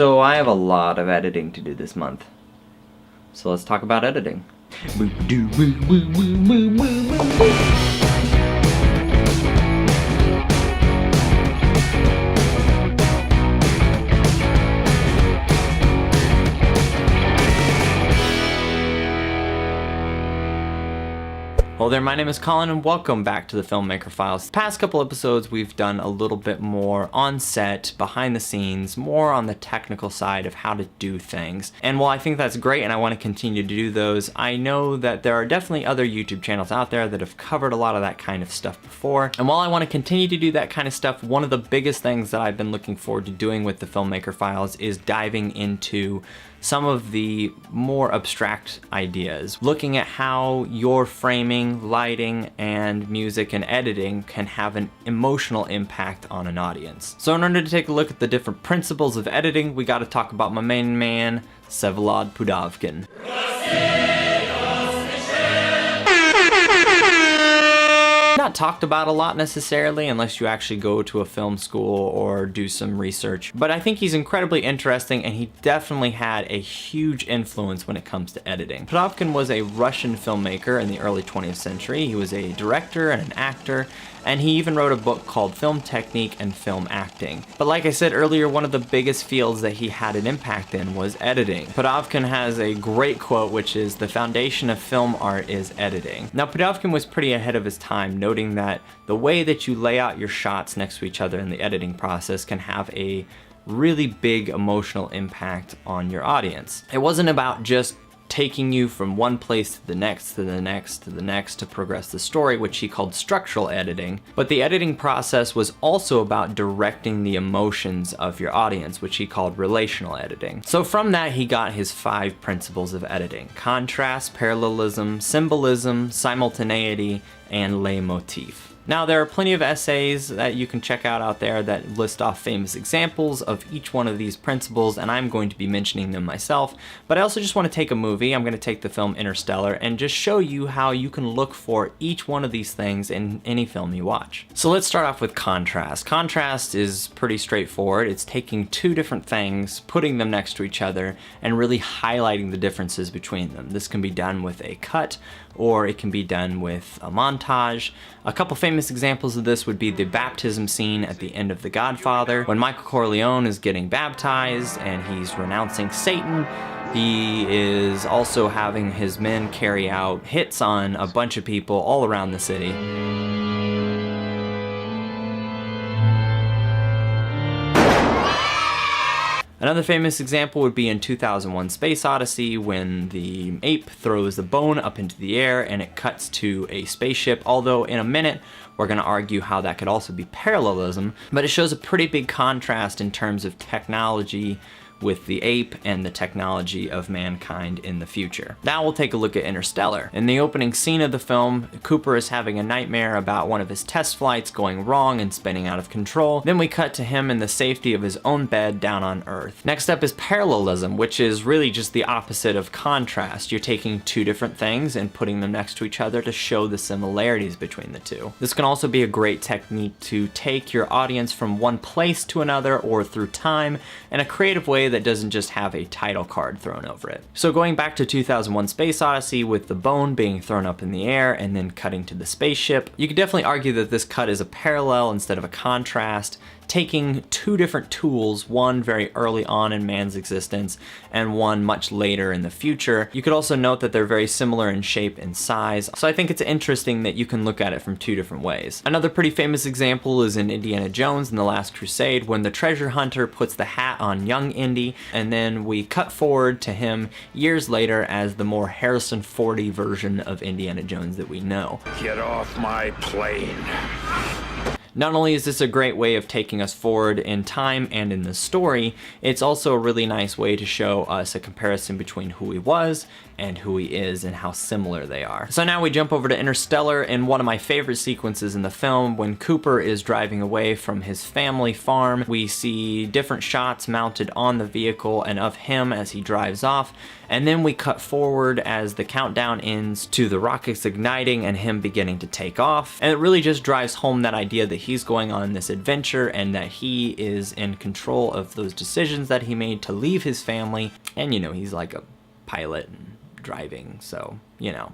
So I have a lot of editing to do this month. So let's talk about editing. Hello there, my name is Colin and welcome back to the Filmmaker Files. The past couple episodes we've done a little bit more on set, behind the scenes, more on the technical side of how to do things. And while I think that's great and I want to continue to do those, I know that there are definitely other YouTube channels out there that have covered a lot of that kind of stuff before. And while I want to continue to do that kind of stuff, one of the biggest things that I've been looking forward to doing with the Filmmaker Files is diving into some of the more abstract ideas, looking at how your framing, lighting, and music and editing can have an emotional impact on an audience. So in order to take a look at the different principles of editing, we gotta talk about my main man, Vsevolod Pudovkin. Not talked about a lot necessarily unless you actually go to a film school or do some research, but I think he's incredibly interesting and he definitely had a huge influence when it comes to editing. Pudovkin was a Russian filmmaker in the early 20th century. He was a director and an actor, and he even wrote a book called Film Technique and Film Acting. But like I said earlier, one of the biggest fields that he had an impact in was editing. Pudovkin has a great quote, which is, "The foundation of film art is editing." Now Pudovkin was pretty ahead of his time, noting that the way that you lay out your shots next to each other in the editing process can have a really big emotional impact on your audience. It wasn't about just taking you from one place to the next, to the next, to the next to progress the story, which he called structural editing. But the editing process was also about directing the emotions of your audience, which he called relational editing. So from that, he got his 5 principles of editing: contrast, parallelism, symbolism, simultaneity, and leitmotif. Now there are plenty of essays that you can check out there that list off famous examples of each one of these principles, and I'm going to be mentioning them myself. But I also just want to take a movie, I'm going to take the film Interstellar, and just show you how you can look for each one of these things in any film you watch. So let's start off with contrast. Contrast is pretty straightforward. It's taking 2 different things, putting them next to each other, and really highlighting the differences between them. This can be done with a cut, or it can be done with a montage. A couple famous examples of this would be the baptism scene at the end of The Godfather. When Michael Corleone is getting baptized and he's renouncing Satan, he is also having his men carry out hits on a bunch of people all around the city. Another famous example would be in 2001: Space Odyssey, when the ape throws the bone up into the air and it cuts to a spaceship, although in a minute we're going to argue how that could also be parallelism, but it shows a pretty big contrast in terms of technology with the ape and the technology of mankind in the future. Now we'll take a look at Interstellar. In the opening scene of the film, Cooper is having a nightmare about one of his test flights going wrong and spinning out of control. Then we cut to him in the safety of his own bed down on Earth. Next up is parallelism, which is really just the opposite of contrast. You're taking 2 different things and putting them next to each other to show the similarities between the 2. This can also be a great technique to take your audience from one place to another or through time in a creative way that doesn't just have a title card thrown over it. So going back to 2001: Space Odyssey with the bone being thrown up in the air and then cutting to the spaceship, you could definitely argue that this cut is a parallel instead of a contrast, taking 2 different tools, one very early on in man's existence and one much later in the future. You could also note that they're very similar in shape and size, so I think it's interesting that you can look at it from 2 different ways. Another pretty famous example is in Indiana Jones and the Last Crusade, when the treasure hunter puts the hat on young Indy, and then we cut forward to him years later as the more Harrison Fordy version of Indiana Jones that we know. Get off my plane. Not only is this a great way of taking us forward in time and in the story, it's also a really nice way to show us a comparison between who he was and who he is and how similar they are. So now we jump over to Interstellar, and one of my favorite sequences in the film, when Cooper is driving away from his family farm, we see different shots mounted on the vehicle and of him as he drives off, and then we cut forward as the countdown ends to the rockets igniting and him beginning to take off, and it really just drives home that idea that he's going on this adventure and that he is in control of those decisions that he made to leave his family, and you know, he's like a pilot and driving, so you know,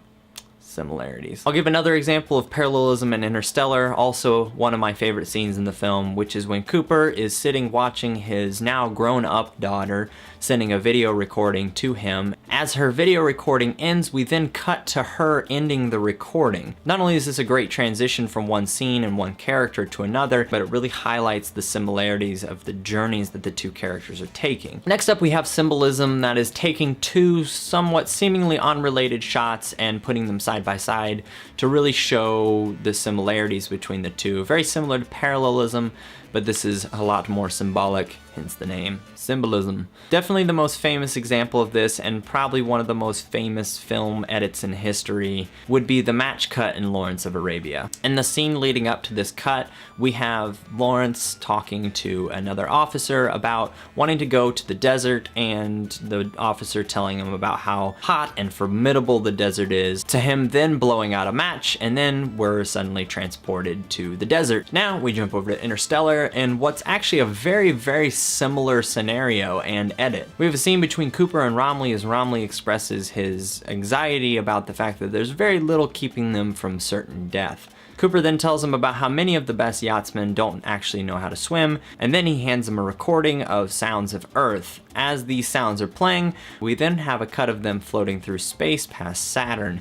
similarities. I'll give another example of parallelism in Interstellar, also one of my favorite scenes in the film, which is when Cooper is sitting watching his now grown-up daughter sending a video recording to him. As her video recording ends, we then cut to her ending the recording. Not only is this a great transition from one scene and one character to another, but it really highlights the similarities of the journeys that the two characters are taking. Next up, we have symbolism that is taking two somewhat seemingly unrelated shots and putting them side by side to really show the similarities between the two. Very similar to parallelism, but this is a lot more symbolic, hence the name, symbolism. Definitely the most famous example of this, and probably one of the most famous film edits in history, would be the match cut in Lawrence of Arabia. In the scene leading up to this cut, we have Lawrence talking to another officer about wanting to go to the desert, and the officer telling him about how hot and formidable the desert is, to him then blowing out a match, and then we're suddenly transported to the desert. Now we jump over to Interstellar, and what's actually a very, very similar scenario and edit. We have a scene between Cooper and Romley as Romley expresses his anxiety about the fact that there's very little keeping them from certain death. Cooper then tells him about how many of the best yachtsmen don't actually know how to swim, and then he hands him a recording of sounds of Earth. As these sounds are playing, we then have a cut of them floating through space past Saturn.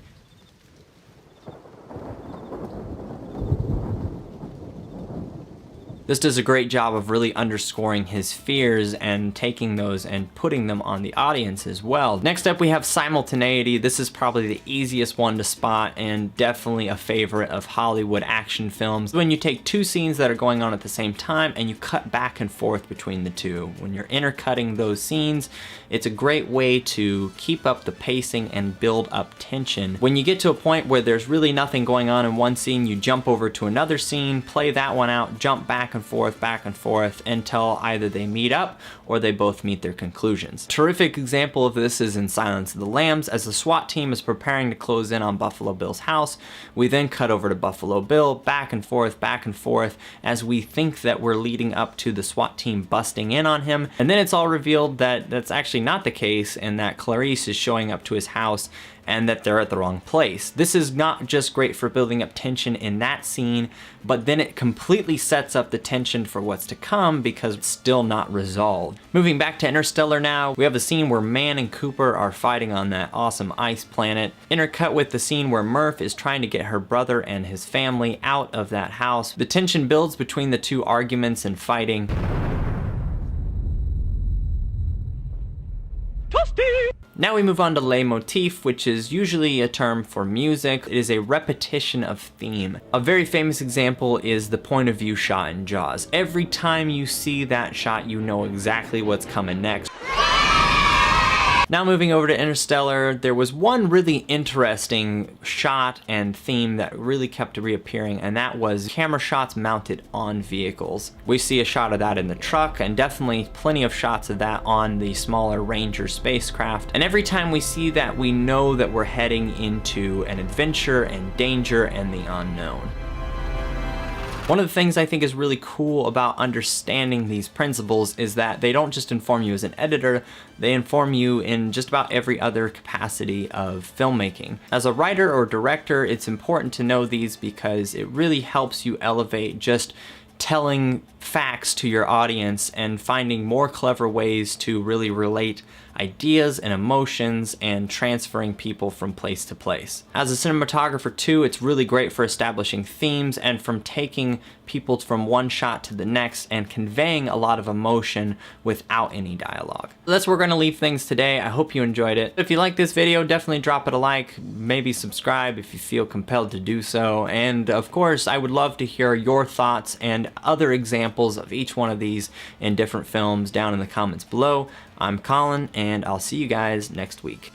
This does a great job of really underscoring his fears and taking those and putting them on the audience as well. Next up, we have simultaneity. This is probably the easiest one to spot and definitely a favorite of Hollywood action films. When you take two scenes that are going on at the same time and you cut back and forth between the two. When you're intercutting those scenes, it's a great way to keep up the pacing and build up tension. When you get to a point where there's really nothing going on in one scene, you jump over to another scene, play that one out, jump back and forth until either they meet up or they both meet their conclusions. Terrific example of this is in Silence of the Lambs. As the SWAT team is preparing to close in on Buffalo Bill's house, we then cut over to Buffalo Bill, back and forth, as we think that we're leading up to the SWAT team busting in on him, and then it's all revealed that that's actually not the case, and that Clarice is showing up to his house and that they're at the wrong place. This is not just great for building up tension in that scene, but then it completely sets up the tension for what's to come because it's still not resolved. Moving back to Interstellar now, we have a scene where Mann and Cooper are fighting on that awesome ice planet, intercut with the scene where Murph is trying to get her brother and his family out of that house. The tension builds between the two arguments and fighting. Now we move on to leitmotif, which is usually a term for music. It is a repetition of theme. A very famous example is the point of view shot in Jaws. Every time you see that shot, you know exactly what's coming next. Now moving over to Interstellar, there was one really interesting shot and theme that really kept reappearing, and that was camera shots mounted on vehicles. We see a shot of that in the truck, and definitely plenty of shots of that on the smaller Ranger spacecraft. And every time we see that, we know that we're heading into an adventure and danger and the unknown. One of the things I think is really cool about understanding these principles is that they don't just inform you as an editor, they inform you in just about every other capacity of filmmaking. As a writer or director, it's important to know these because it really helps you elevate just telling facts to your audience and finding more clever ways to really relate ideas and emotions and transferring people from place to place. As a cinematographer too, it's really great for establishing themes and from taking people from one shot to the next and conveying a lot of emotion without any dialogue. That's where we're gonna leave things today. I hope you enjoyed it. If you like this video, definitely drop it a like, maybe subscribe if you feel compelled to do so. And of course, I would love to hear your thoughts and other examples of each one of these in different films down in the comments below. I'm Colin, and I'll see you guys next week.